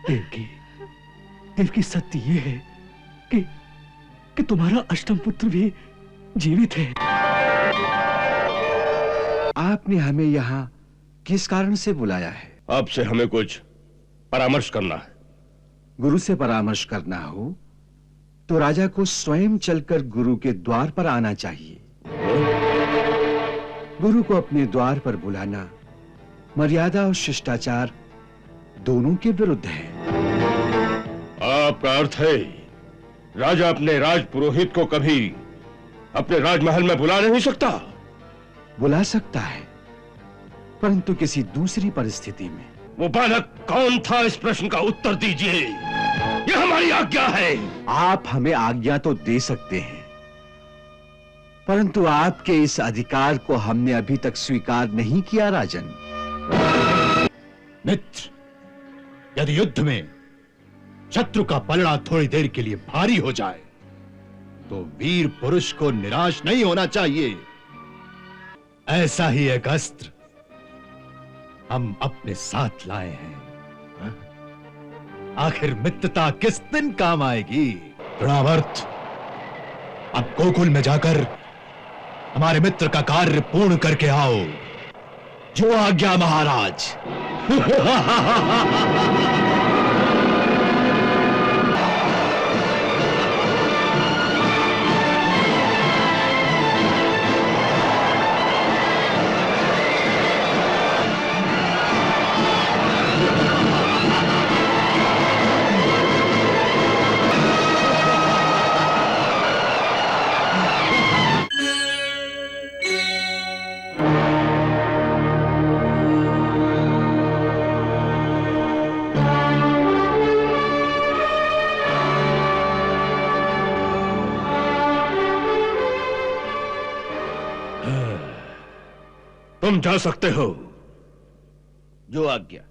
देवकी, देवकी सत्य ये है कि तुम्हारा अष्टम पुत्र भी जीवित है। आपने हमें यहाँ किस कारण से बुलाया है? आपसे हमें कुछ परामर्श करना है। गुरु से परामर्श करना हो तो राजा को स्वयं चलकर गुरु के द्वार पर आना चाहिए। गुरु को अपने द्वार पर बुलाना मर्यादा और शिष्टाचार दोनों के विरुद्ध है। आपका अर्थ है राजा अपने राज पुरोहित को कभी अपने राजमहल में बुला नहीं सकता? बुला सकता है, परंतु किसी दूसरी परिस्थिति में। वो बालक कौन था, इस प्रश्न का उत्तर दीजिए। यह हमारी आज्ञा है। आप हमें आज्ञा तो दे सकते हैं, परंतु आपके इस अधिकार को हमने अभी तक स्वीकार नहीं किया राजन। मित्र, यदि युद्ध में शत्रु का पलड़ा थोड़ी देर के लिए भारी हो जाए तो वीर पुरुष को निराश नहीं होना चाहिए। ऐसा ही एक अस्त्र हम अपने साथ लाए हैं। आखिर मित्रता किस दिन काम आएगी? तृणावर्त, अब गोकुल में जाकर हमारे मित्र का कार्य पूर्ण करके आओ। जो आज्ञा महाराज। तुम जा सकते हो। जो आज्ञा।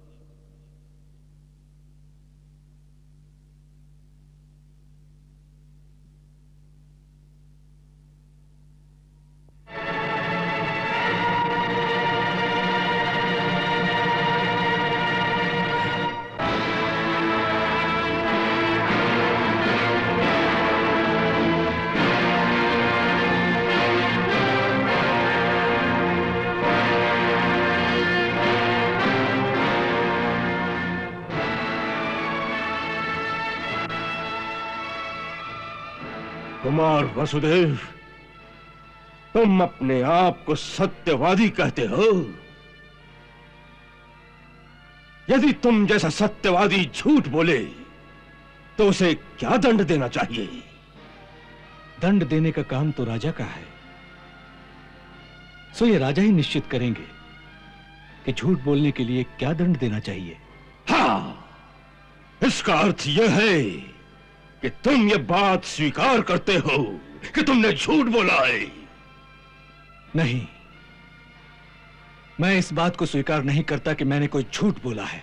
कुमार वसुदेव, तुम अपने आप को सत्यवादी कहते हो। यदि तुम जैसा सत्यवादी झूठ बोले तो उसे क्या दंड देना चाहिए? दंड देने का काम तो राजा का है, सो ये राजा ही निश्चित करेंगे कि झूठ बोलने के लिए क्या दंड देना चाहिए। हाँ, इसका अर्थ यह है कि तुम ये बात स्वीकार करते हो कि तुमने झूठ बोला है। नहीं, मैं इस बात को स्वीकार नहीं करता कि मैंने कोई झूठ बोला है।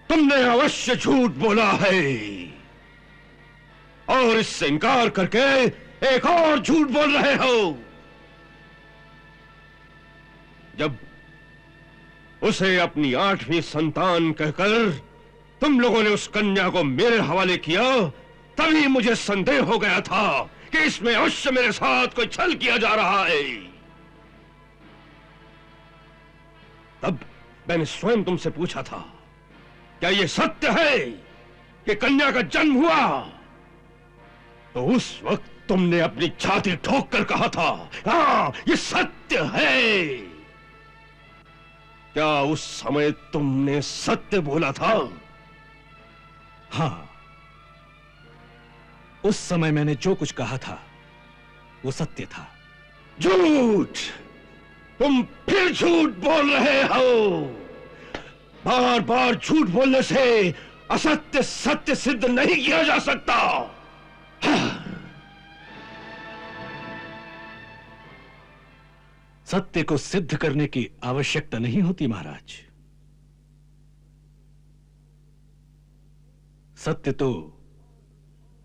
तुमने अवश्य झूठ बोला है, और इससे इनकार करके एक और झूठ बोल रहे हो। जब उसे अपनी 8वीं संतान कहकर तुम लोगों ने उस कन्या को मेरे हवाले किया, तभी मुझे संदेह हो गया था कि इसमें अवश्य मेरे साथ कोई छल किया जा रहा है। तब मैंने स्वयं तुमसे पूछा था, क्या यह सत्य है कि कन्या का जन्म हुआ? तो उस वक्त तुमने अपनी छाती ठोक कर कहा था, हाँ, यह सत्य है। क्या उस समय तुमने सत्य बोला था? हाँ, उस समय मैंने जो कुछ कहा था वो सत्य था। झूठ! तुम फिर झूठ बोल रहे हो। बार बार झूठ बोलने से असत्य सत्य सिद्ध नहीं किया जा सकता। सत्य को सिद्ध करने की आवश्यकता नहीं होती महाराज। सत्य तो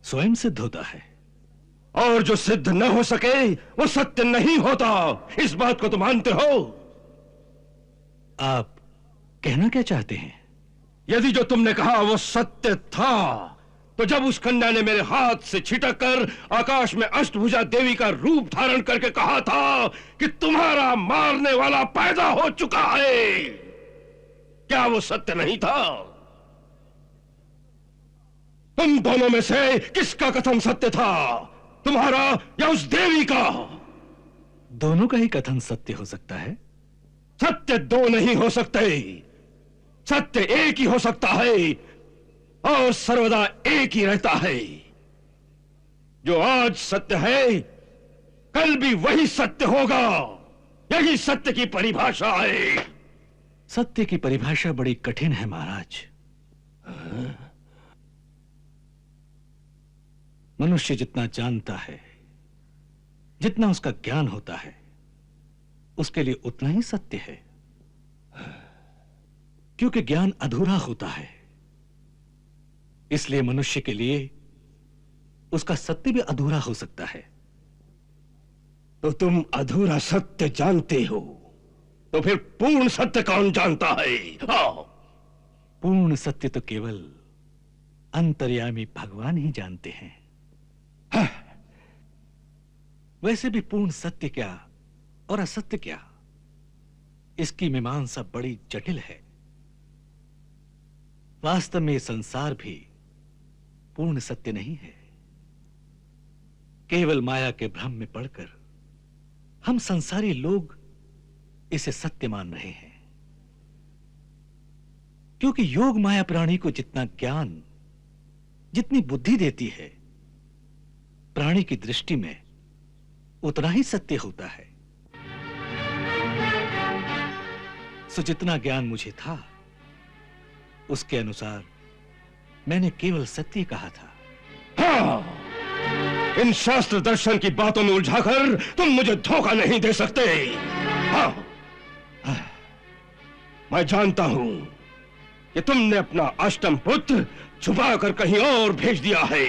स्वयं सिद्ध होता है, और जो सिद्ध न हो सके वो सत्य नहीं होता। इस बात को तुम मानते हो? आप कहना क्या चाहते हैं? यदि जो तुमने कहा वो सत्य था, तो जब उस कन्या ने मेरे हाथ से छिटक कर आकाश में अष्टभुजा देवी का रूप धारण करके कहा था कि तुम्हारा मारने वाला पैदा हो चुका है, क्या वो सत्य नहीं था? तुम दोनों में से किसका कथन सत्य था, तुम्हारा या उस देवी का? दोनों का ही कथन सत्य हो सकता है। सत्य दो नहीं हो सकते, सत्य एक ही हो सकता है और सर्वदा एक ही रहता है। जो आज सत्य है कल भी वही सत्य होगा, यही सत्य की परिभाषा है। सत्य की परिभाषा बड़ी कठिन है महाराज। मनुष्य जितना जानता है, जितना उसका ज्ञान होता है, उसके लिए उतना ही सत्य है, क्योंकि ज्ञान अधूरा होता है। इसलिए मनुष्य के लिए उसका सत्य भी अधूरा हो सकता है। तो तुम अधूरा सत्य जानते हो, तो फिर पूर्ण सत्य कौन जानता है? आओ। पूर्ण सत्य तो केवल अंतर्यामी भगवान ही जानते हैं। वैसे भी पूर्ण सत्य क्या और असत्य क्या, इसकी मीमांसा बड़ी जटिल है। वास्तव में संसार भी पूर्ण सत्य नहीं है। केवल माया के भ्रम में पड़कर हम संसारी लोग इसे सत्य मान रहे हैं, क्योंकि योग माया प्राणी को जितना ज्ञान, जितनी बुद्धि देती है, प्राणी की दृष्टि में उतना ही सत्य होता है। सो जितना ज्ञान मुझे था, उसके अनुसार मैंने केवल सत्य कहा था। हाँ, इन शास्त्र दर्शन की बातों में उलझाकर तुम मुझे धोखा नहीं दे सकते। हाँ, मैं जानता हूं कि तुमने अपना अष्टम पुत्र छुपाकर कहीं और भेज दिया है।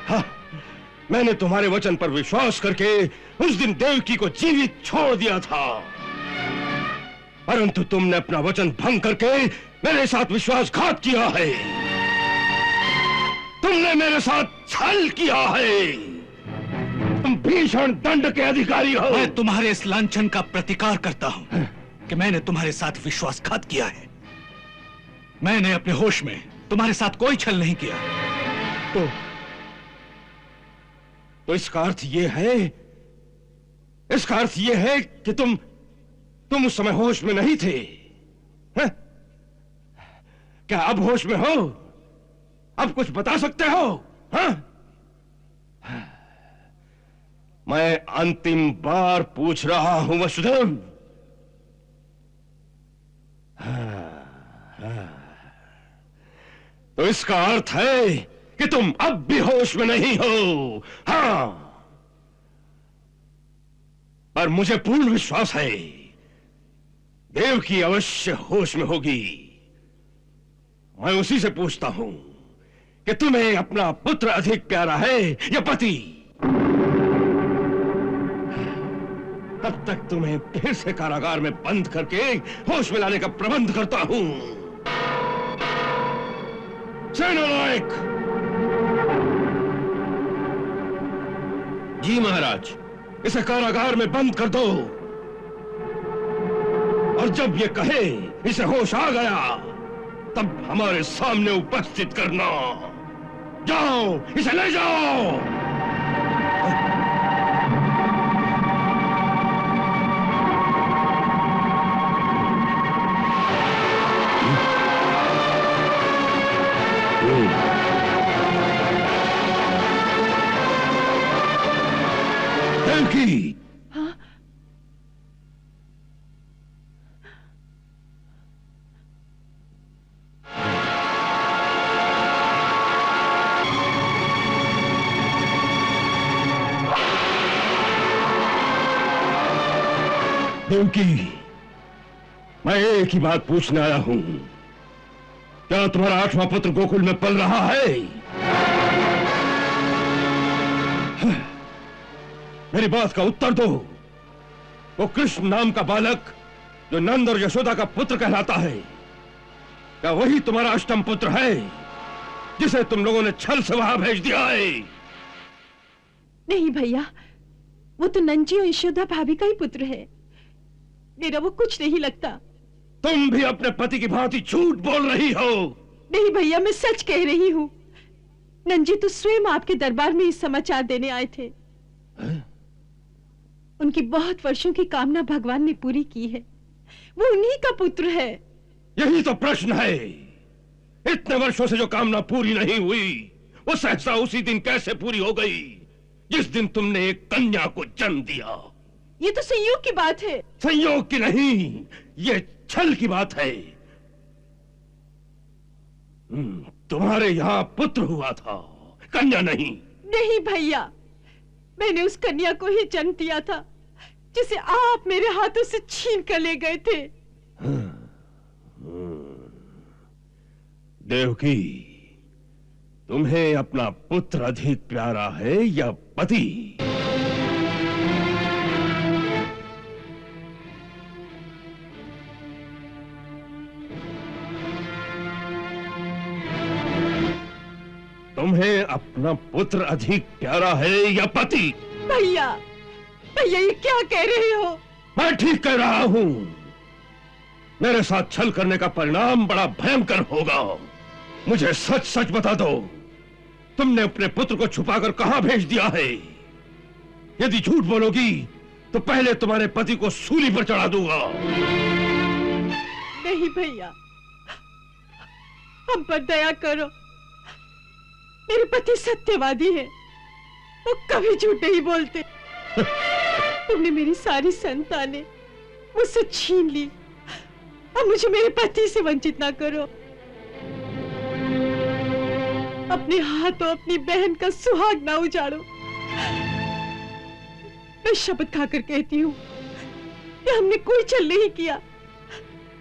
हाँ, मैंने तुम्हारे वचन पर विश्वास करके उस दिन देवकी को जीवित छोड़ दिया था, परंतु तुमने अपना वचन भंग करके मेरे साथ विश्वासघात किया है। तुमने मेरे साथ छल किया है। तुम भीषण दंड के अधिकारी हो। मैं तुम्हारे इस लांछन का प्रतिकार करता हूं कि मैंने तुम्हारे साथ विश्वासघात किया है। मैंने अपने होश में तुम्हारे साथ कोई छल नहीं किया। तो इसका अर्थ यह है, इसका अर्थ यह है कि तुम उस समय होश में नहीं थे। है? क्या अब होश में हो? अब कुछ बता सकते हो? हाँ? मैं अंतिम बार पूछ रहा हूं वसुदेव। तो इसका अर्थ है कि तुम अब भी होश में नहीं हो। हाँ, पर मुझे पूर्ण विश्वास है देवकी अवश्य होश में होगी। मैं उसी से पूछता हूं कि तुम्हें अपना पुत्र अधिक प्यारा है या पति? तब तक तुम्हें फिर से कारागार में बंद करके होश में लाने का प्रबंध करता हूं। सेनानायक। जी महाराज। इसे कारागार में बंद कर दो, और जब ये कहे इसे होश आ गया, तब हमारे सामने उपस्थित करना। जाओ, इसे ले जाओ। देवकी। देवकी, मैं एक ही बात पूछने आया हूं। क्या तुम्हारा 8वां पुत्र गोकुल में पल रहा है? मेरी बात का उत्तर दो। वो कृष्ण नाम का बालक जो नंद और यशोदा का पुत्र कहलाता है, क्या वही तुम्हारा अष्टम पुत्र है जिसे तुम लोगों ने छल से वहां भेज दिया है? नहीं भैया, वो तो नंजी और यशोदा भाभी का ही पुत्र है। मेरा वो कुछ नहीं लगता। तुम भी अपने पति की भांति झूठ बोल रही हो। नहीं भैया, मैं सच कह रही हूँ। नंजी तो स्वयं आपके दरबार में ही समाचार देने आए थे। उनकी बहुत वर्षों की कामना भगवान ने पूरी की है। वो उन्हीं का पुत्र है। यही तो प्रश्न है। इतने वर्षों से जो कामना पूरी नहीं हुई, वो सहसा उसी दिन कैसे पूरी हो गई जिस दिन तुमने एक कन्या को जन्म दिया? ये तो संयोग की बात है। संयोग की नहीं, ये छल की बात है। तुम्हारे यहाँ पुत्र हुआ था, कन्या नहीं। नहीं भैया, मैंने उस कन्या को ही जन्म दिया था जिसे आप मेरे हाथों से छीन कर ले गए थे। देवकी, तुम्हें अपना पुत्र अधिक प्यारा है या पति? तुम्हें अपना पुत्र अधिक प्यारा है या पति? भैया, भैया ये क्या कह रहे हो? मैं ठीक कह रहा हूं। मेरे साथ छल करने का परिणाम बड़ा भयंकर होगा। मुझे सच सच बता दो, तुमने अपने पुत्र को छुपाकर कहां भेज दिया है? यदि झूठ बोलोगी तो पहले तुम्हारे पति को सूली पर चढ़ा दूंगा। नहीं भैया, हम पर दया करो। मेरे पति सत्यवादी है, वो कभी झूठ नहीं बोलते। तुमने मेरी सारी संतानें मुझसे छीन ली। अब मुझे मेरे पति से वंचित ना करो। अपने हाथों अपनी बहन का सुहाग ना उजाड़ो। मैं शपथ खाकर कहती हूँ कि हमने कोई छल नहीं किया।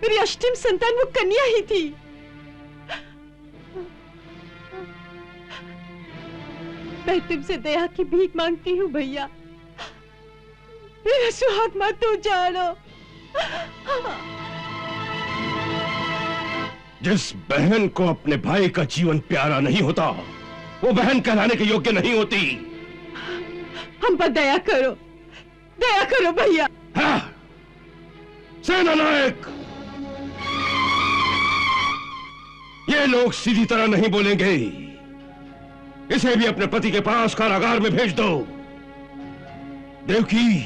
मेरी अष्टम संतान वो कन्या ही थी। मैं तुमसे दया की भीख मांगती हूँ भैया, मेरा सुहाग मत उजाड़ो। जिस बहन को अपने भाई का जीवन प्यारा नहीं होता, वो बहन कहलाने के योग्य नहीं होती। हम पर दया करो भैया। हाँ, सेना नायक, ये लोग सीधी तरह नहीं बोलेंगे। इसे भी अपने पति के पास कारागार में भेज दो। देवकी,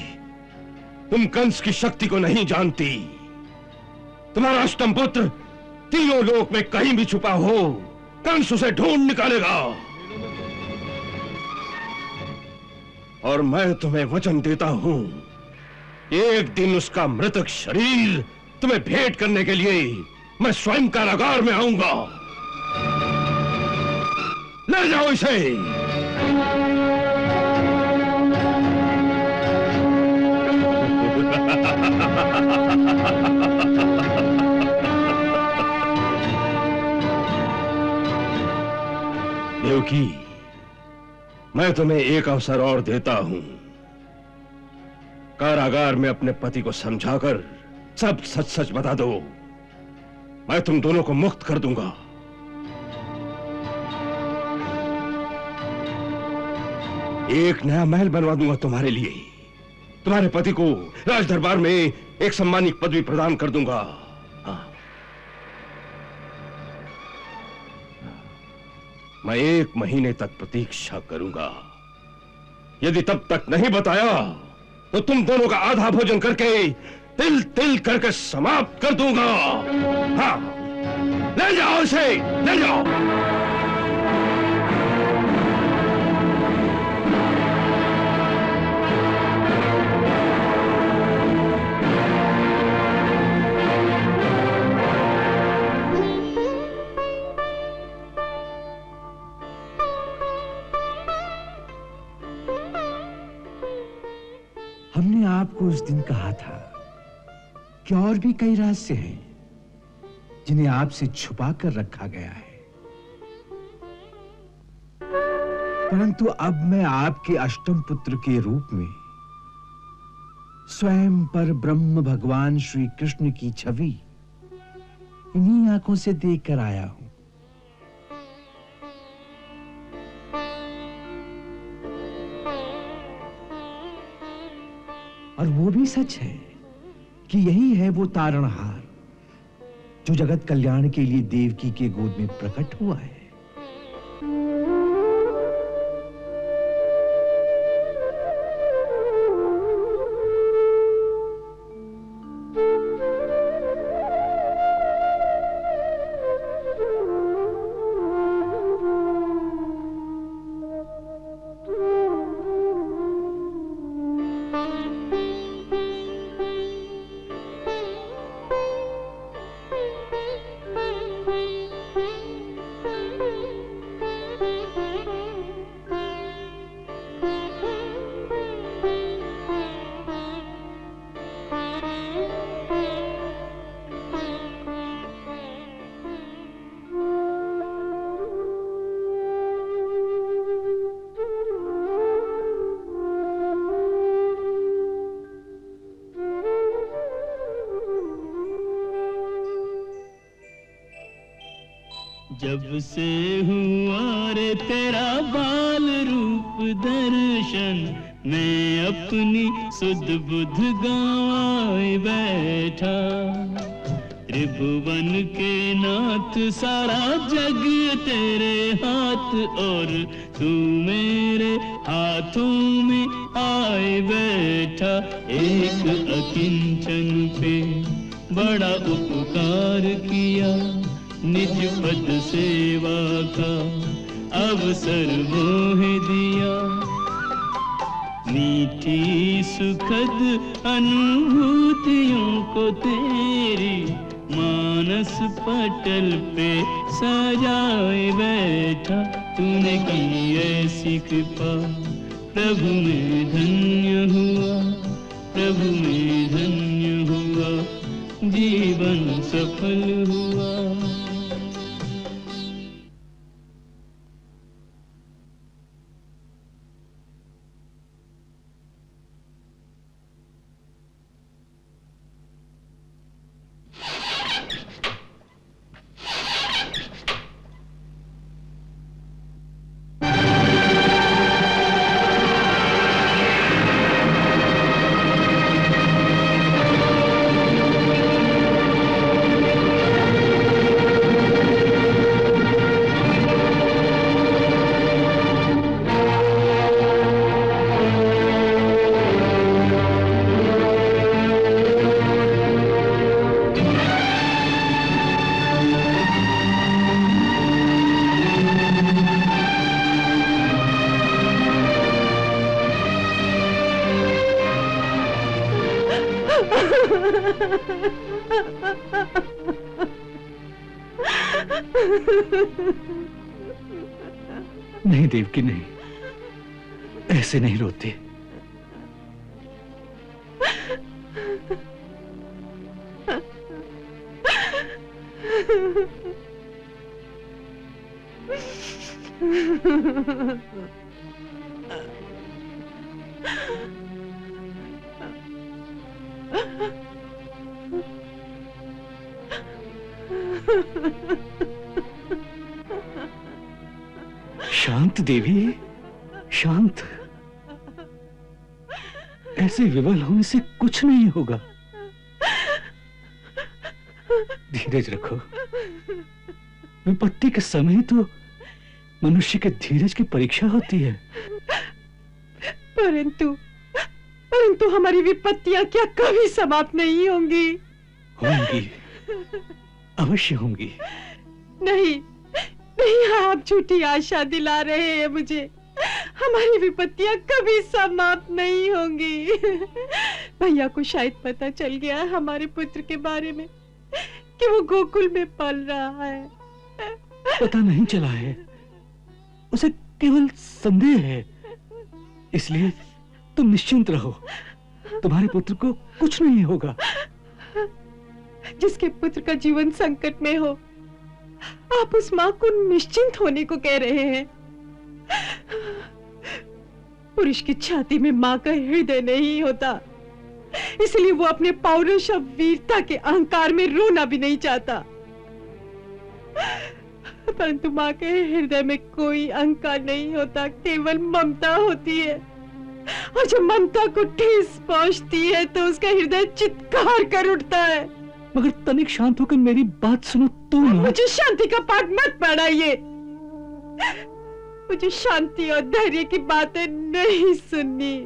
तुम कंस की शक्ति को नहीं जानती। तुम्हारा अष्टम पुत्र तीनों लोक में कहीं भी छुपा हो, कंस उसे ढूंढ निकालेगा। और मैं तुम्हें वचन देता हूं, एक दिन उसका मृतक शरीर तुम्हें भेंट करने के लिए मैं स्वयं कारागार में आऊंगा। ले जाओ इसे। देवकी, मैं तुम्हें एक अवसर और देता हूं। कारागार में अपने पति को समझाकर सब सच सच बता दो। मैं तुम दोनों को मुक्त कर दूंगा। एक नया महल बनवा दूंगा तुम्हारे लिए। तुम्हारे पति को राज दरबार में एक सम्मानित पदवी प्रदान कर दूंगा। हाँ। मैं 1 महीने तक प्रतीक्षा करूंगा। यदि तब तक नहीं बताया तो तुम दोनों का आधा भोजन करके तिल तिल करके समाप्त कर दूंगा। हाँ, ले जाओ इसे, ले जाओ। हमने आपको उस दिन कहा था कि और भी कई रहस्य हैं जिन्हें आपसे छुपा कर रखा गया है, परंतु अब मैं आपके अष्टम पुत्र के रूप में स्वयं पर ब्रह्म भगवान श्री कृष्ण की छवि इन्हीं आंखों से देख कर आया हूं। और वो भी सच है कि यही है वो तारणहार जो जगत कल्याण के लिए देवकी के गोद में प्रकट हुआ है। जब से हुआ रे तेरा बाल रूप दर्शन, मैं अपनी सुध बुध गंवाए बैठा। त्रिभुवन के नाथ सारा जग तेरे हाथ, और तू मेरे हाथों में आए बैठा। एक अकिंचन पे बड़ा उपकार किया, निज पद सेवा का अवसर मोह दिया। मीठी सुखद अनुभूतियों को तेरी मानस पटल पे सजाए बैठा। तूने की ऐसी कृपा, प्रभु में धन्य हुआ, प्रभु में धन्य हुआ, जीवन सफल हुआ। नहीं देवकी, नहीं, ऐसे नहीं रोते। शांत देवी, शांत। ऐसे विवल होने से कुछ नहीं होगा। धीरज रखो। विपत्ति के समय तो मनुष्य के धीरज की परीक्षा होती है। परंतु हमारी विपत्तियां क्या कभी समाप्त नहीं होंगी? होंगी, अवश्य होंगी। नहीं, आप झूठी आशा दिला रहे हैं मुझे। हमारी विपत्तियां कभी समाप्त नहीं होंगी। भैया को शायद पता चल गया है हमारे पुत्र के बारे में कि वो गोकुल में पल रहा है। पता नहीं चला है, उसे केवल संदेह है। इसलिए तुम निश्चिंत रहो, तुम्हारे पुत्र को कुछ नहीं होगा। जिसके पुत्र का जीवन संकट में हो, आप उस माँ को निश्चिंत होने को कह रहे हैं। पुरुष की छाती में माँ का हृदय नहीं होता, इसलिए वो अपने पौरुष और वीरता के अहंकार में रोना भी नहीं चाहता। परंतु माँ के हृदय में कोई अहंकार नहीं होता, केवल ममता होती है। और जब ममता को ठेस पहुंचती है तो उसका हृदय चित्कार कर उठता है। मगर तनिक शांत होकर मेरी बात सुनो तो ना। मुझे शांति का पाठ मत पढ़ाइए। मुझे शांति और धैर्य की बातें नहीं सुननी।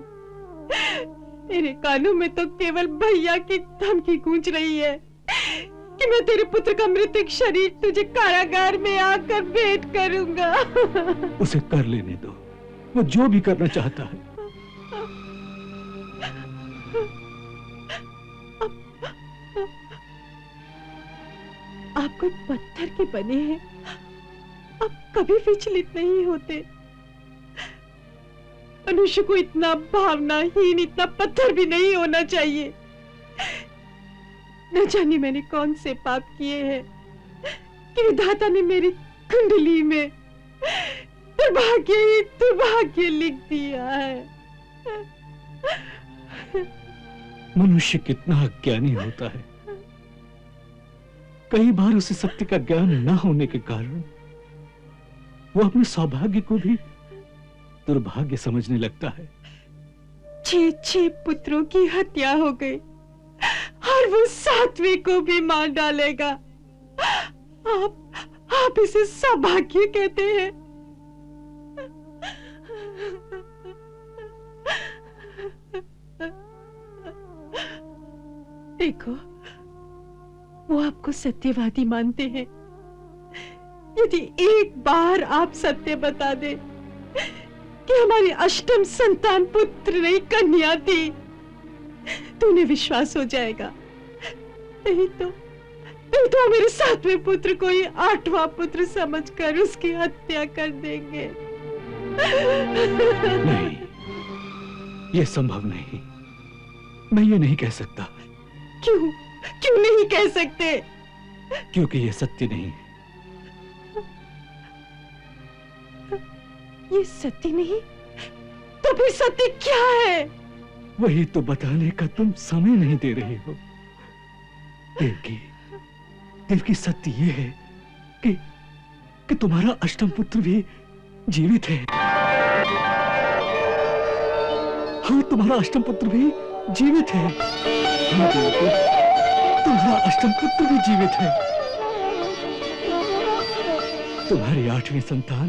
मेरे कानों में तो केवल भैया की धमकी गूंज रही है कि मैं तेरे पुत्र का मृतक शरीर तुझे कारागार में आकर भेंट करूंगा। उसे कर लेने दो, वो जो भी करना चाहता है। आप कोई पत्थर के बने हैं, आप कभी विचलित नहीं होते। मनुष्य को इतना भावनाहीन, इतना पत्थर भी नहीं होना चाहिए। न जाने मैंने कौन से पाप किए हैं कि विधाता ने मेरी कुंडली में दुर्भाग्य ही दुर्भाग्य लिख दिया है। मनुष्य कितना अज्ञानी होता है। कई बार उसे सत्य का ज्ञान न होने के कारण वो अपने सौभाग्य को भी दुर्भाग्य समझने लगता है। 6 पुत्रों की हत्या हो गई और वो 7वें को भी मार डालेगा। आप इसे सौभाग्य कहते हैं? देखो, वो आपको सत्यवादी मानते हैं। यदि एक बार आप सत्य बता दे कि हमारी अष्टम संतान पुत्र नहीं कन्या थी, तो उन्हें विश्वास हो जाएगा। नहीं तो मेरे 7वें पुत्र को ही 8वां पुत्र समझकर उसकी हत्या कर देंगे। नहीं, यह संभव नहीं। मैं ये नहीं कह सकता। क्यों नहीं कह सकते? क्योंकि यह सत्य नहीं है। ये सत्य नहीं तो फिर सत्य क्या है? वही तो बताने का तुम समय नहीं दे रहे हो। देवकी, सत्य ये है कि तुम्हारा अष्टम पुत्र भी जीवित है। हाँ, तुम्हारा अष्टम पुत्र भी जीवित है। हाँ देवकी, तुम्हारा अष्टम पुत्र भी जीवित है। तुम्हारी 8वीं संतान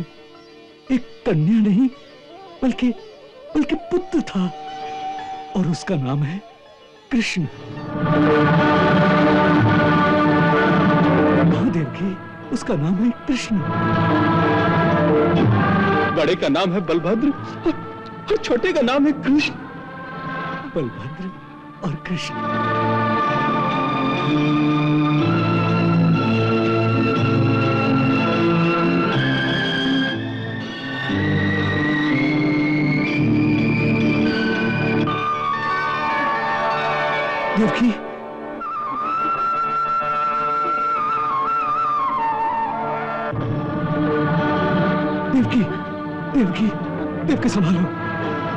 एक कन्या नहीं बल्कि पुत्र था, और उसका नाम है कृष्ण। महादेव की उसका नाम है कृष्ण। बड़े का नाम है बलभद्र और छोटे का नाम है कृष्ण। बलभद्र और कृष्ण। देवकी, देवकी संभालो।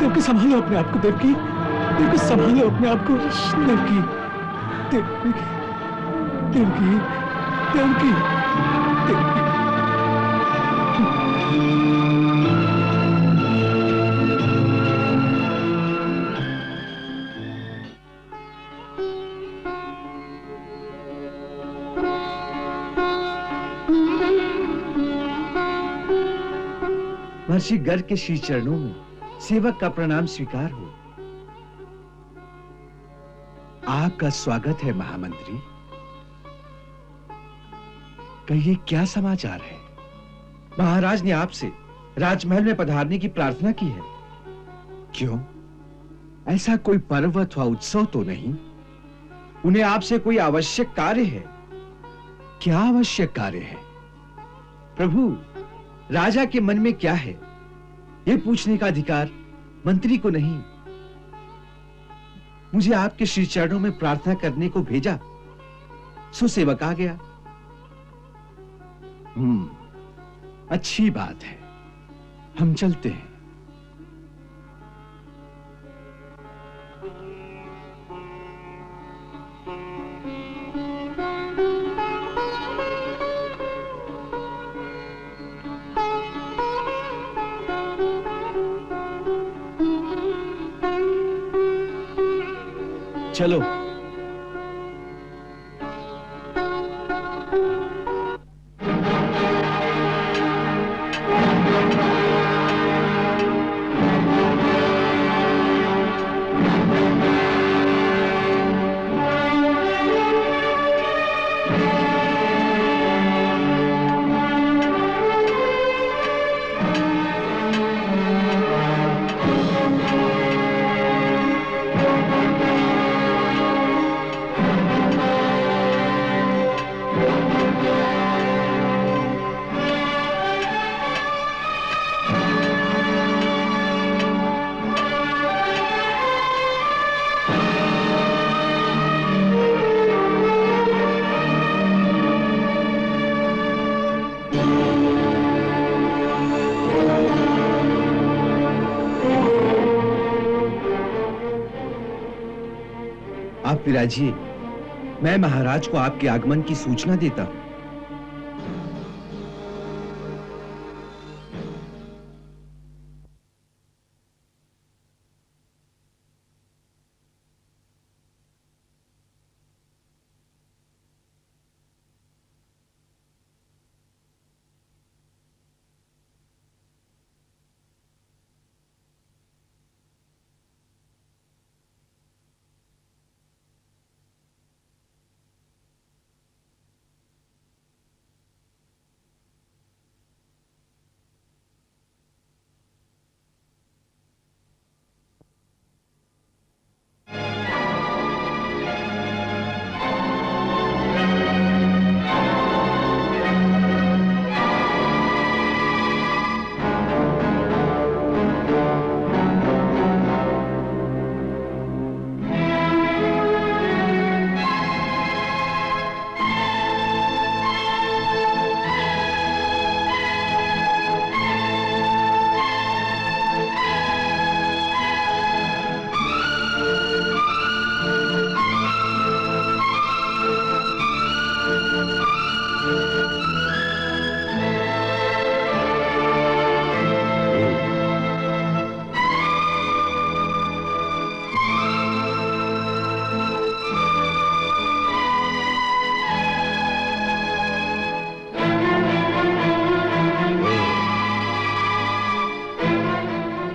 देवकी संभालो अपने आप को। देवकी संभालो अपने आप को। देवकी। महर्षि गर्ग के श्री चरणों में सेवक का प्रणाम स्वीकार हो। आपका स्वागत है महामंत्री। कहिए, क्या समाचार है? महाराज ने आपसे राजमहल में पधारने की प्रार्थना की है। क्यों? ऐसा कोई पर्व अथवा उत्सव तो नहीं? उन्हें आपसे कोई आवश्यक कार्य है? क्या आवश्यक कार्य है? प्रभु, राजा के मन में क्या है, यह पूछने का अधिकार मंत्री को नहीं। मुझे आपके श्री चरणों में प्रार्थना करने को भेजा, सो सेवक आ गया। अच्छी बात है, हम चलते हैं। चलो। आप विराजिए, मैं महाराज को आपके आगमन की सूचना देता हूं।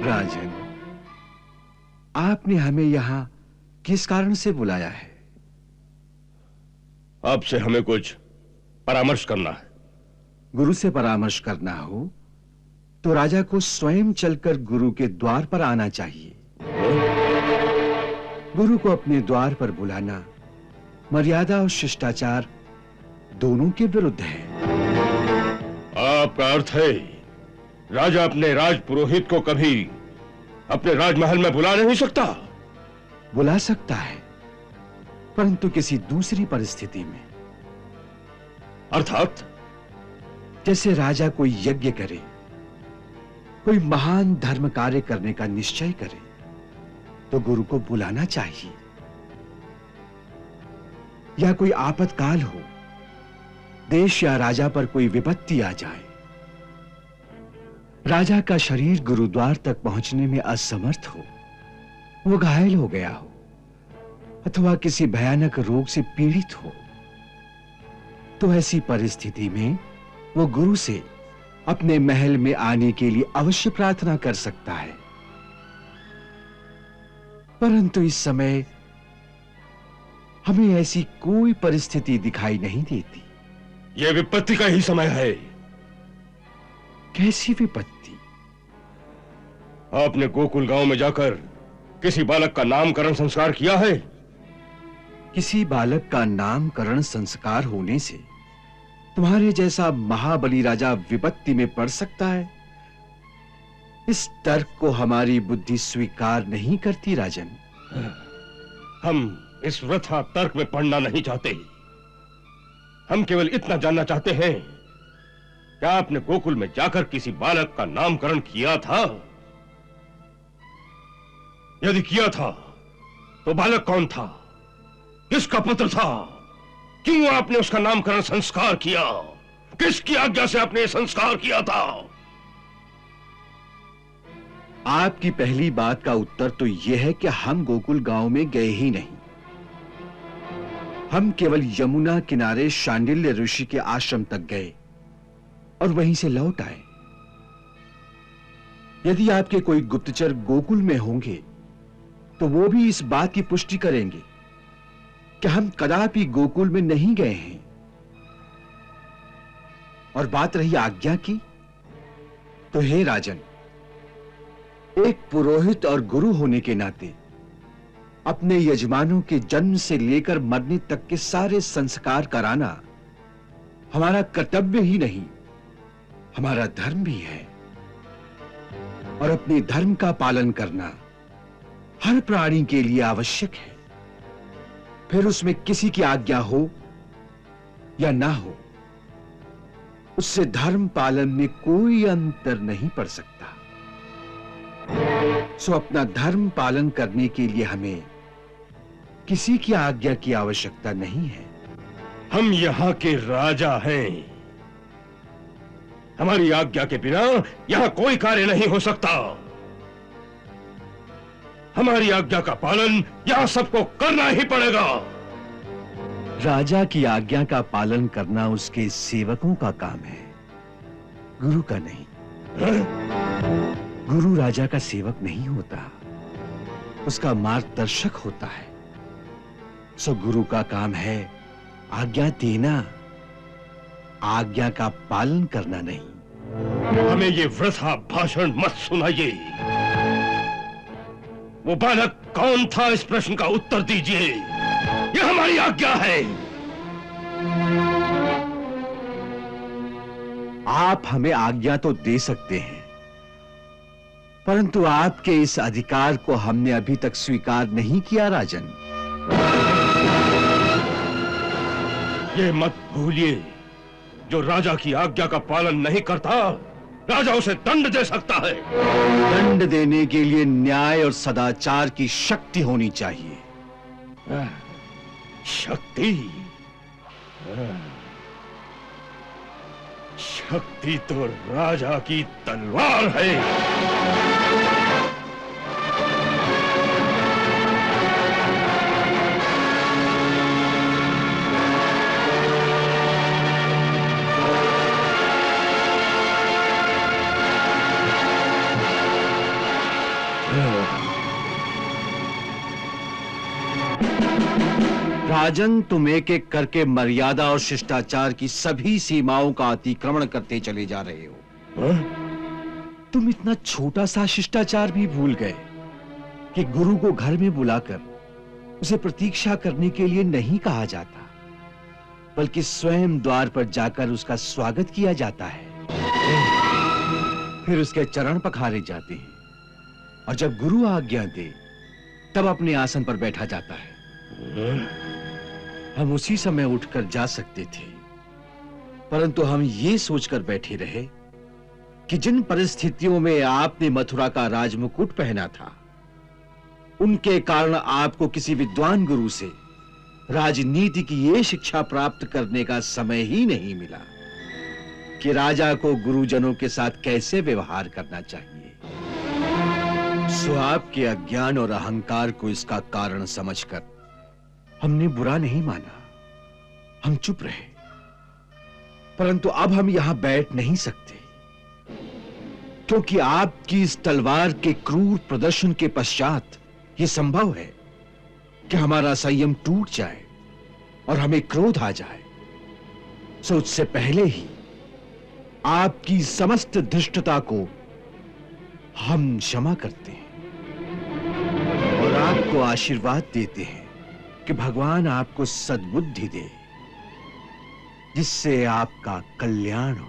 राजन, आपने हमें यहां किस कारण से बुलाया है? आपसे हमें कुछ परामर्श करना है। गुरु से परामर्श करना हो तो राजा को स्वयं चलकर गुरु के द्वार पर आना चाहिए। गुरु को अपने द्वार पर बुलाना मर्यादा और शिष्टाचार दोनों के विरुद्ध है। आपका अर्थ है राजा अपने राज पुरोहित को कभी अपने राजमहल में बुला नहीं सकता? बुला सकता है, परंतु किसी दूसरी परिस्थिति में। अर्थात? जैसे राजा कोई यज्ञ करे, कोई महान धर्म कार्य करने का निश्चय करे, तो गुरु को बुलाना चाहिए। या कोई आपातकाल हो, देश या राजा पर कोई विपत्ति आ जाए, राजा का शरीर गुरुद्वार तक पहुंचने में असमर्थ हो, वो घायल हो गया हो अथवा किसी भयानक रोग से पीड़ित हो, तो ऐसी परिस्थिति में वो गुरु से अपने महल में आने के लिए अवश्य प्रार्थना कर सकता है। परंतु इस समय हमें ऐसी कोई परिस्थिति दिखाई नहीं देती। यह विपत्ति का ही समय है। कैसी विपत्ति? आपने गोकुल गांव में जाकर किसी बालक का नामकरण संस्कार किया है? किसी बालक का नामकरण संस्कार होने से तुम्हारे जैसा महाबली राजा विपत्ति में पड़ सकता है? इस तर्क को हमारी बुद्धि स्वीकार नहीं करती राजन। हम इस वृथा तर्क में पड़ना नहीं चाहते। हम केवल इतना जानना चाहते हैं, क्या आपने गोकुल में जाकर किसी बालक का नामकरण किया था? यदि किया था तो बालक कौन था? किसका पुत्र था? क्यों आपने उसका नामकरण संस्कार किया? किसकी आज्ञा से आपने संस्कार किया था? आपकी पहली बात का उत्तर तो यह है कि हम गोकुल गांव में गए ही नहीं। हम केवल यमुना किनारे शांडिल्य ऋषि के आश्रम तक गए और वहीं से लौट आए। यदि आपके कोई गुप्तचर गोकुल में होंगे तो वो भी इस बात की पुष्टि करेंगे कि हम कदापि गोकुल में नहीं गए हैं। और बात रही आज्ञा की, तो हे राजन, एक पुरोहित और गुरु होने के नाते अपने यजमानों के जन्म से लेकर मरने तक के सारे संस्कार कराना हमारा कर्तव्य ही नहीं, हमारा धर्म भी है। और अपने धर्म का पालन करना हर प्राणी के लिए आवश्यक है, फिर उसमें किसी की आज्ञा हो या ना हो, उससे धर्म पालन में कोई अंतर नहीं पड़ सकता। सो अपना धर्म पालन करने के लिए हमें किसी की आज्ञा की आवश्यकता नहीं है। हम यहाँ के राजा हैं। हमारी आज्ञा के बिना यहाँ कोई कार्य नहीं हो सकता। हमारी आज्ञा का पालन यहाँ सबको करना ही पड़ेगा। राजा की आज्ञा का पालन करना उसके सेवकों का काम है, गुरु का नहीं। गुरु राजा का सेवक नहीं होता, उसका मार्गदर्शक होता है। सो गुरु का काम है आज्ञा देना, आज्ञा का पालन करना नहीं। हमें ये वृथा भाषण मत सुनाइए। वो बालक कौन था, इस प्रश्न का उत्तर दीजिए। ये हमारी आज्ञा है। आप हमें आज्ञा तो दे सकते हैं, परंतु आपके इस अधिकार को हमने अभी तक स्वीकार नहीं किया राजन। ये मत भूलिए, जो राजा की आज्ञा का पालन नहीं करता, राजा उसे दंड दे सकता है। दंड देने के लिए न्याय और सदाचार की शक्ति होनी चाहिए। शक्ति? शक्ति तो राजा की तलवार है। राजन, तुम एक एक करके मर्यादा और शिष्टाचार की सभी सीमाओं का अतिक्रमण करते चले जा रहे हो। तुम इतना छोटा सा शिष्टाचार भी भूल गए कि गुरु को घर में बुलाकर उसे प्रतीक्षा करने के लिए नहीं कहा जाता, बल्कि स्वयं द्वार पर जाकर उसका स्वागत किया जाता है। फिर उसके चरण पखारे जाते हैं और जब गुरु आज्ञा दे तब अपने आसन पर बैठा जाता है। हम उसी समय उठकर जा सकते थे, परंतु हम ये सोचकर बैठे रहे कि जिन परिस्थितियों में आपने मथुरा का राजमुकुट पहना था, उनके कारण आपको किसी विद्वान गुरु से राजनीति की ये शिक्षा प्राप्त करने का समय ही नहीं मिला कि राजा को गुरुजनों के साथ कैसे व्यवहार करना चाहिए। सो आपके अज्ञान और अहंकार को इसका कारण समझकर हमने बुरा नहीं माना, हम चुप रहे। परंतु अब हम यहां बैठ नहीं सकते, क्योंकि आपकी इस तलवार के क्रूर प्रदर्शन के पश्चात यह संभव है कि हमारा संयम टूट जाए और हमें क्रोध आ जाए। सो उससे पहले ही आपकी समस्त धृष्टता को हम क्षमा करते हैं और आपको आशीर्वाद देते हैं कि भगवान आपको सद्बुद्धि दे, जिससे आपका कल्याण हो।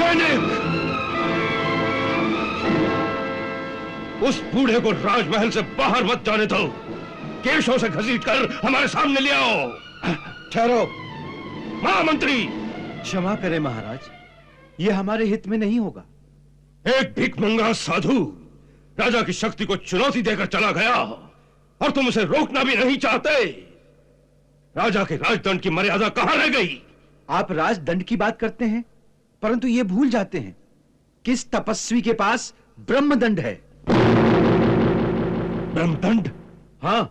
सैनिक, उस बूढ़े को राजमहल से बाहर मत जाने दो। केशों से घसीटकर हमारे सामने ले आओ। ठहरो। महामंत्री, क्षमा करें महाराज, ये हमारे हित में नहीं होगा। एक भिखमंगा साधु राजा की शक्ति को चुनौती देकर चला गया और तुम उसे रोकना भी नहीं चाहते। राजा के राजदंड की मर्यादा कहां रह गई? आप राजदंड की बात करते हैं, परंतु ये भूल जाते हैं किस तपस्वी के पास ब्रह्मदंड है। ब्रह्मदंड? हाँ,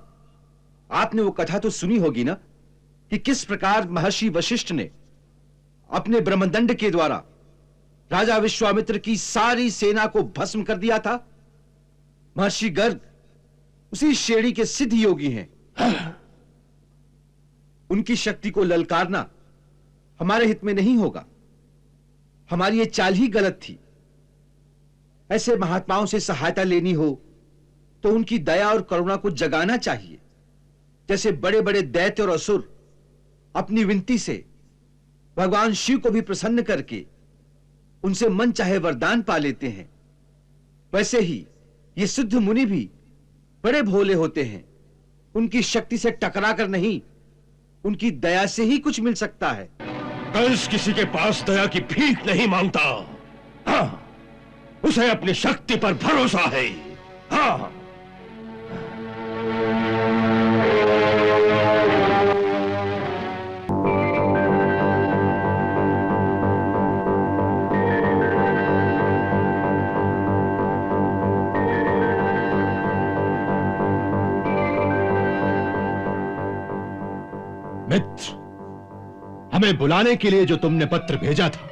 आपने वो कथा तो सुनी होगी ना कि किस प्रकार महर्षि वशिष्ठ ने अपने ब्रह्मदंड के द्वारा राजा विश्वामित्र की सारी सेना को भस्म कर दिया था। महर्षि गर्ग उसी श्रेणी के सिद्ध योगी हैं। उनकी शक्ति को ललकारना हमारे हित में नहीं होगा। हमारी ये चाल ही गलत थी। ऐसे महात्माओं से सहायता लेनी हो तो उनकी दया और करुणा को जगाना चाहिए। जैसे बड़े बड़े दैत्य और असुर अपनी विनती से भगवान शिव को भी प्रसन्न करके उनसे मन चाहे वरदान पा लेते हैं, वैसे ही ये सिद्ध मुनि भी बड़े भोले होते हैं। उनकी शक्ति से टकराकर नहीं, उनकी दया से ही कुछ मिल सकता है। कंस किसी के पास दया की भीख नहीं मांगता। हाँ, उसे अपनी शक्ति पर भरोसा है। हाँ, मित्र, हमें बुलाने के लिए जो तुमने पत्र भेजा था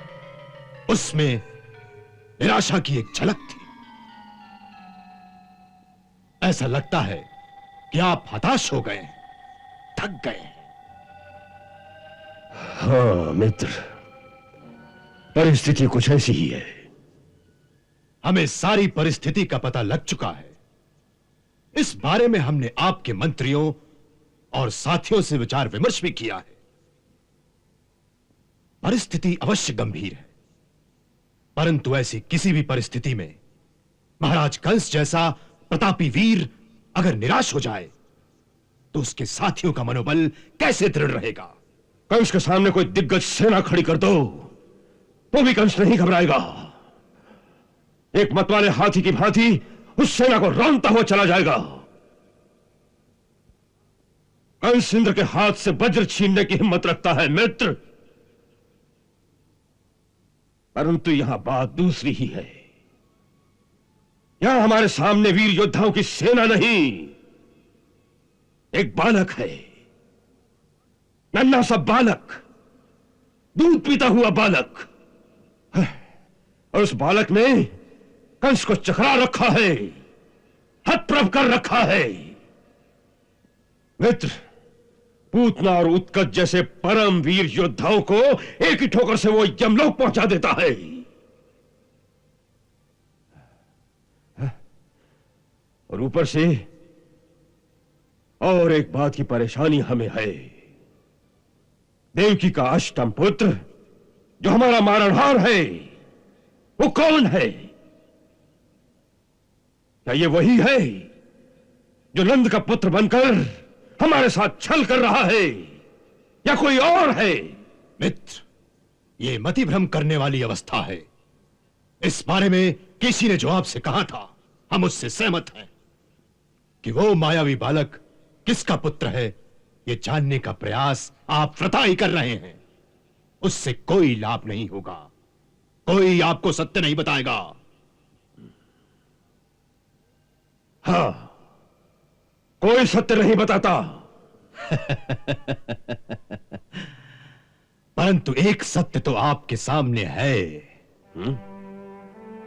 उसमें निराशा की एक झलक थी। ऐसा लगता है कि आप हताश हो गए, थक गए। हाँ मित्र, परिस्थिति कुछ ऐसी ही है। हमें सारी परिस्थिति का पता लग चुका है। इस बारे में हमने आपके मंत्रियों और साथियों से विचार विमर्श भी किया है। परिस्थिति अवश्य गंभीर है, परंतु ऐसी किसी भी परिस्थिति में महाराज कंस जैसा प्रतापी वीर अगर निराश हो जाए तो उसके साथियों का मनोबल कैसे दृढ़ रहेगा? कंस के सामने कोई दिग्गज सेना खड़ी कर दो तो भी कंस नहीं घबराएगा। एक मतवाले हाथी की भांति उस सेना को रौंदता हुआ चला जाएगा। कंस इंद्र के हाथ से वज्र छीनने की हिम्मत रखता है मित्र, परंतु यहां बात दूसरी ही है। यहां हमारे सामने वीर योद्धाओं की सेना नहीं, एक बालक है, नन्हा सा बालक, दूध पीता हुआ बालक। और उस बालक ने कंस को चकरा रखा है, हतप्रभ कर रखा है। मित्र, पूतना और उत्कच जैसे परम वीर योद्धाओं को एक ही ठोकर से वो यमलोक पहुंचा देता है। और ऊपर से और एक बात की परेशानी हमें है। देवकी का अष्टम पुत्र जो हमारा मारणहार है, वो कौन है? क्या ये वही है जो नंद का पुत्र बनकर हमारे साथ छल कर रहा है, या कोई और है? मित्र, ये मति भ्रम करने वाली अवस्था है। इस बारे में किसी ने जो आपसे कहा था, हम उससे सहमत हैं कि वो मायावी बालक किसका पुत्र है, ये जानने का प्रयास आप वृथा ही कर रहे हैं। उससे कोई लाभ नहीं होगा, कोई आपको सत्य नहीं बताएगा। हां, कोई सत्य नहीं बताता। परंतु एक सत्य तो आपके सामने है।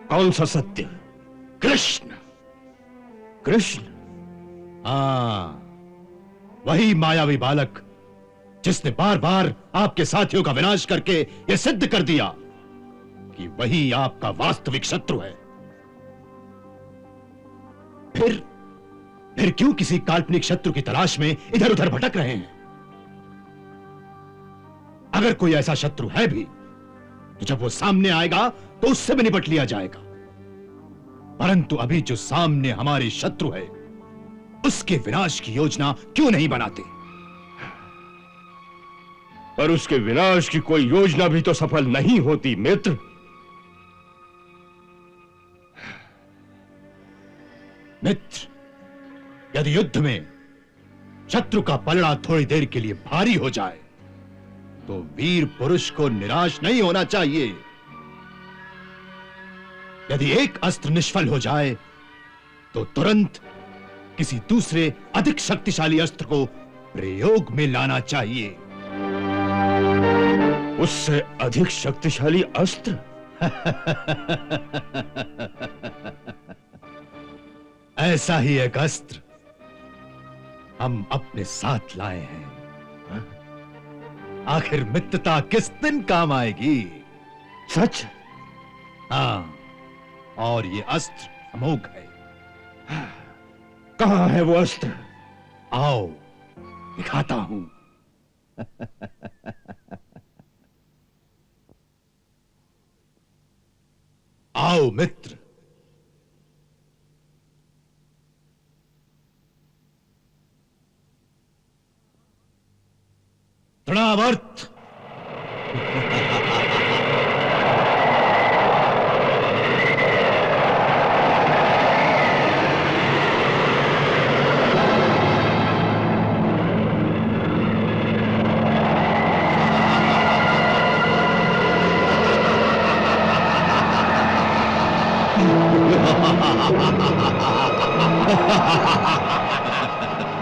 कौन सा सत्य? कृष्ण। कृष्ण? हाँ, वही मायावी बालक जिसने बार बार आपके साथियों का विनाश करके यह सिद्ध कर दिया कि वही आपका वास्तविक शत्रु है। फिर क्यों किसी काल्पनिक शत्रु की तलाश में इधर उधर भटक रहे हैं? अगर कोई ऐसा शत्रु है भी तो जब वो सामने आएगा तो उससे भी निपट लिया जाएगा। परंतु अभी जो सामने हमारे शत्रु है, उसके विनाश की योजना क्यों नहीं बनाते? पर उसके विनाश की कोई योजना भी तो सफल नहीं होती मित्र। मित्र, यदि युद्ध में शत्रु का पलड़ा थोड़ी देर के लिए भारी हो जाए तो वीर पुरुष को निराश नहीं होना चाहिए। यदि एक अस्त्र निष्फल हो जाए तो तुरंत किसी दूसरे अधिक शक्तिशाली अस्त्र को प्रयोग में लाना चाहिए। उससे अधिक शक्तिशाली अस्त्र? ऐसा ही एक अस्त्र हम अपने साथ लाए हैं। आखिर मित्रता किस दिन काम आएगी? सच? हाँ, और ये अस्त्र अमोघ है। कहां है वो अस्त्र? आओ दिखाता हूं। आओ मित्र। तृणावर्त।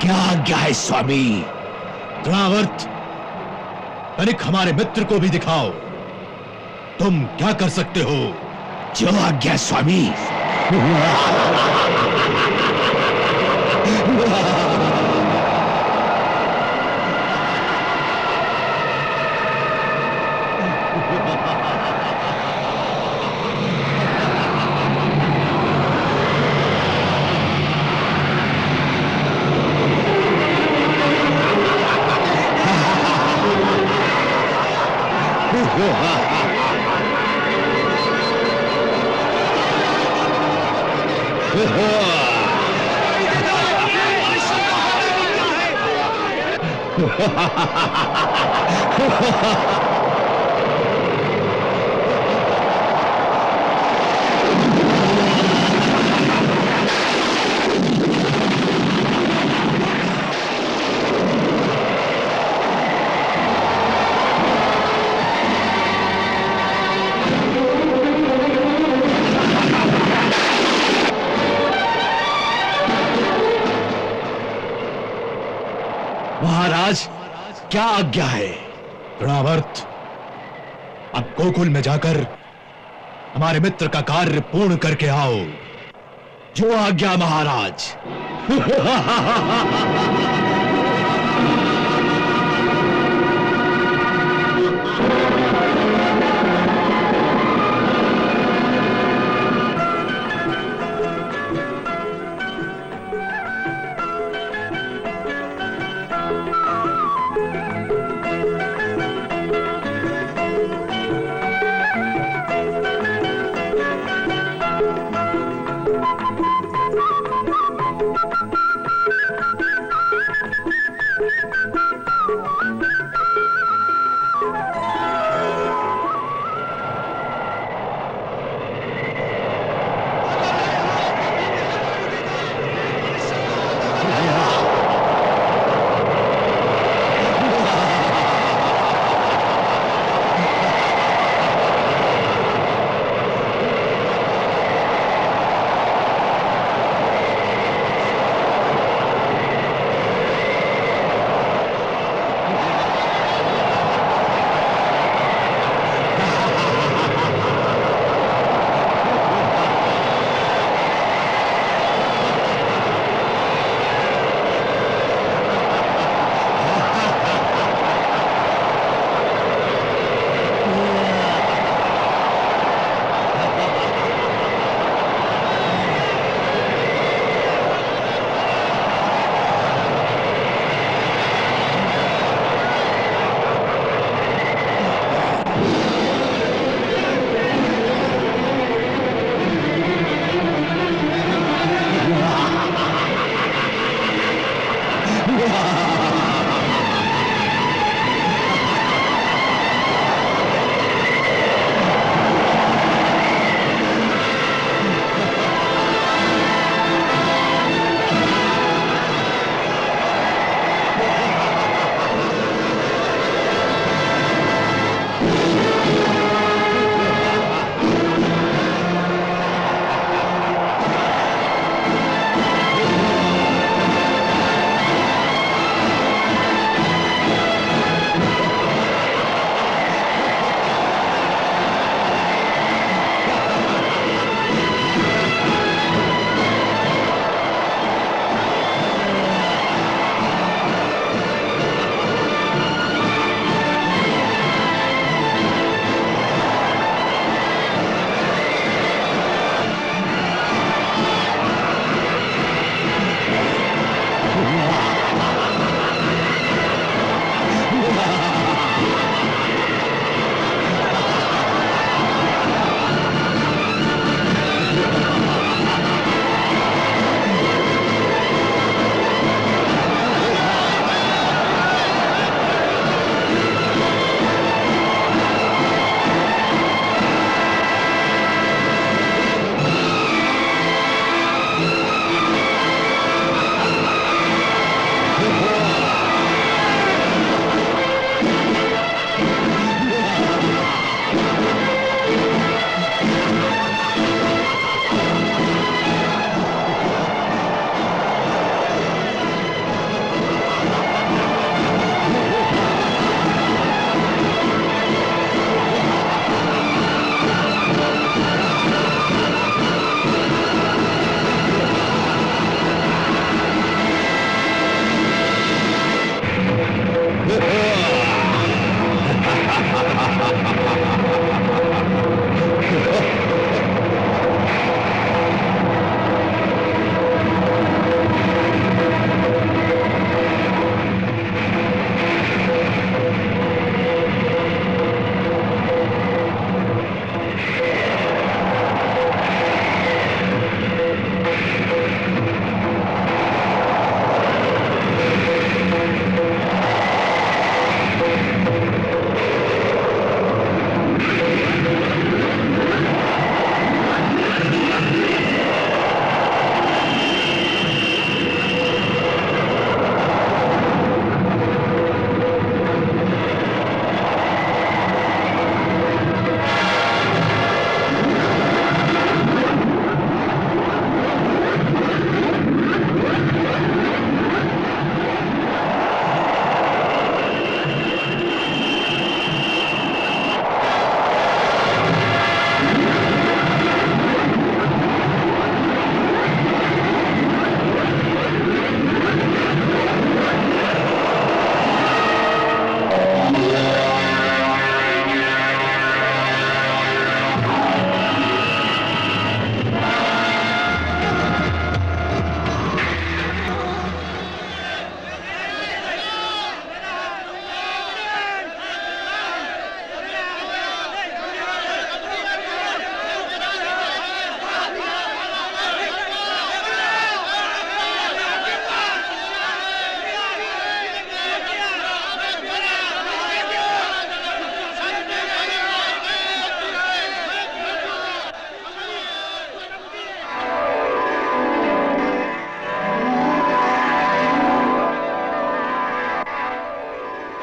क्या आज्ञा है स्वामी? तृणावर्त, तनिक हमारे मित्र को भी दिखाओ, तुम क्या कर सकते हो। जो आज्ञा स्वामी। महाराज, क्या आज्ञा है? तृणावर्त, अब गोकुल में जाकर हमारे मित्र का कार्य पूर्ण करके आओ। जो आज्ञा महाराज।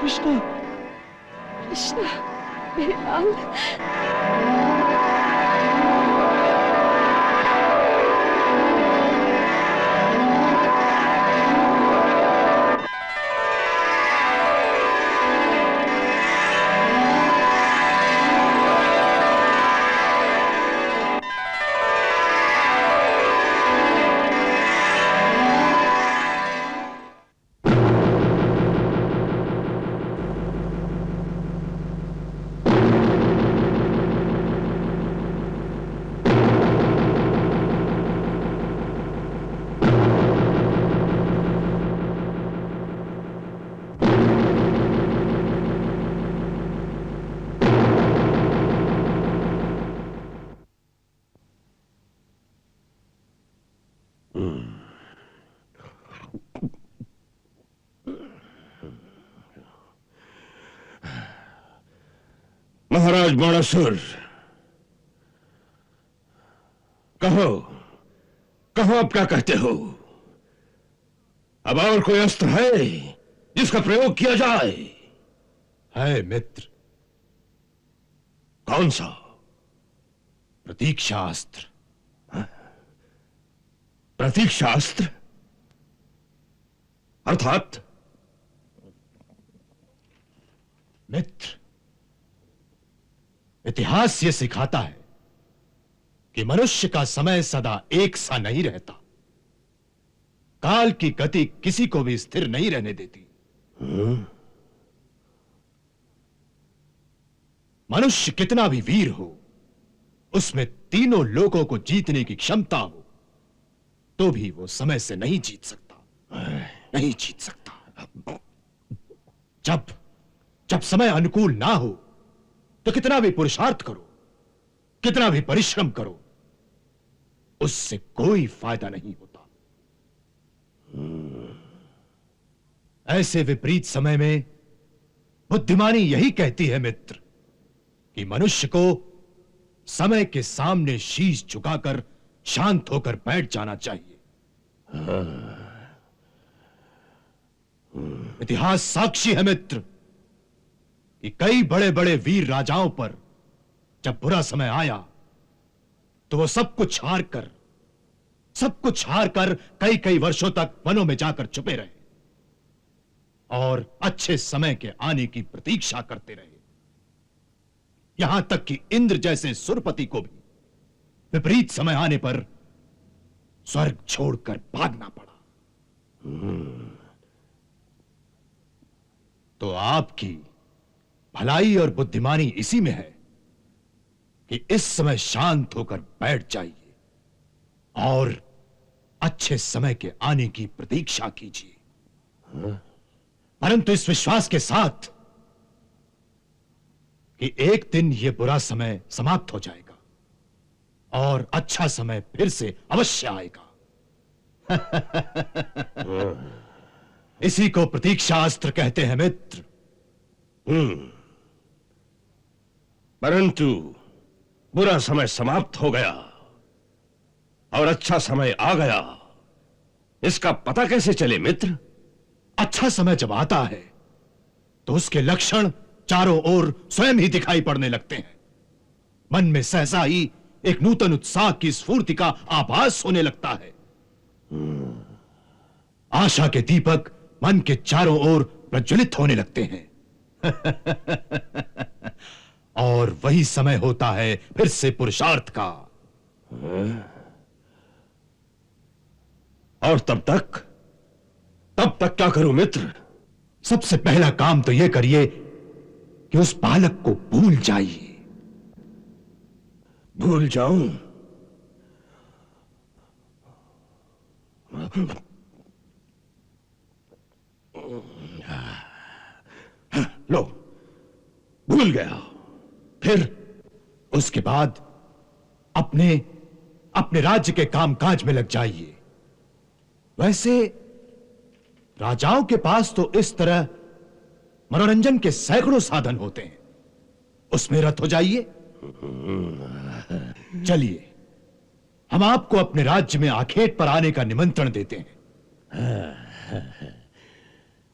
कृष्णा, कृष्णा मेरे लाल। महाराज बाणासुर, कहो कहो, अब क्या कहते हो? अब और कोई अस्त्र है जिसका प्रयोग किया जाए? है मित्र। कौन सा? प्रतीक्षास्त्र। प्रतीक्षास्त्र अर्थात? मित्र, इतिहास यह सिखाता है कि मनुष्य का समय सदा एक सा नहीं रहता। काल की गति किसी को भी स्थिर नहीं रहने देती। मनुष्य कितना भी वीर हो, उसमें तीनों लोगों को जीतने की क्षमता हो, तो भी वो समय से नहीं जीत सकता, नहीं जीत सकता। जब जब समय अनुकूल ना हो तो कितना भी पुरुषार्थ करो, कितना भी परिश्रम करो, उससे कोई फायदा नहीं होता। ऐसे विपरीत समय में बुद्धिमानी यही कहती है मित्र कि मनुष्य को समय के सामने शीश झुकाकर शांत होकर बैठ जाना चाहिए। इतिहास साक्षी है मित्र कि कई बड़े बड़े वीर राजाओं पर जब बुरा समय आया तो वो सब कुछ हार कर कई कई वर्षों तक वनों में जाकर छुपे रहे और अच्छे समय के आने की प्रतीक्षा करते रहे। यहां तक कि इंद्र जैसे सुरपति को भी विपरीत समय आने पर स्वर्ग छोड़कर भागना पड़ा। तो आपकी भलाई और बुद्धिमानी इसी में है कि इस समय शांत होकर बैठ जाइए और अच्छे समय के आने की प्रतीक्षा कीजिए, परंतु इस विश्वास के साथ कि एक दिन यह बुरा समय समाप्त हो जाएगा और अच्छा समय फिर से अवश्य आएगा। इसी को प्रतीक्षा अस्त्र कहते हैं मित्र। परंतु बुरा समय समाप्त हो गया और अच्छा समय आ गया, इसका पता कैसे चले मित्र? अच्छा समय जब आता है तो उसके लक्षण चारों ओर स्वयं ही दिखाई पड़ने लगते हैं। मन में सहसा ही एक नूतन उत्साह की स्फूर्ति का आभास होने लगता है। आशा के दीपक मन के चारों ओर प्रज्वलित होने लगते हैं। और वही समय होता है फिर से पुरुषार्थ का। और तब तक क्या करूं मित्र? सबसे पहला काम तो यह करिए कि उस बालक को भूल जाइए। भूल जाऊं? लो, भूल गया। फिर उसके बाद अपने राज्य के कामकाज में लग जाइए। वैसे राजाओं के पास तो इस तरह मनोरंजन के सैकड़ों साधन होते हैं, उसमें रत हो जाइए। चलिए, हम आपको अपने राज्य में आखेट पर आने का निमंत्रण देते हैं।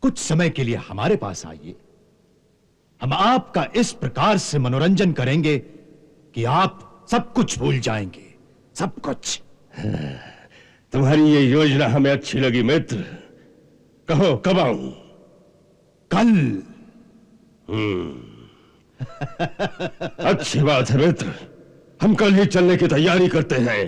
कुछ समय के लिए हमारे पास आइए। हम आपका इस प्रकार से मनोरंजन करेंगे कि आप सब कुछ भूल जाएंगे, सब कुछ। तुम्हारी ये योजना हमें अच्छी लगी मित्र। कहो कब आऊं? कल। अच्छी बात है मित्र, हम कल ही चलने की तैयारी करते हैं।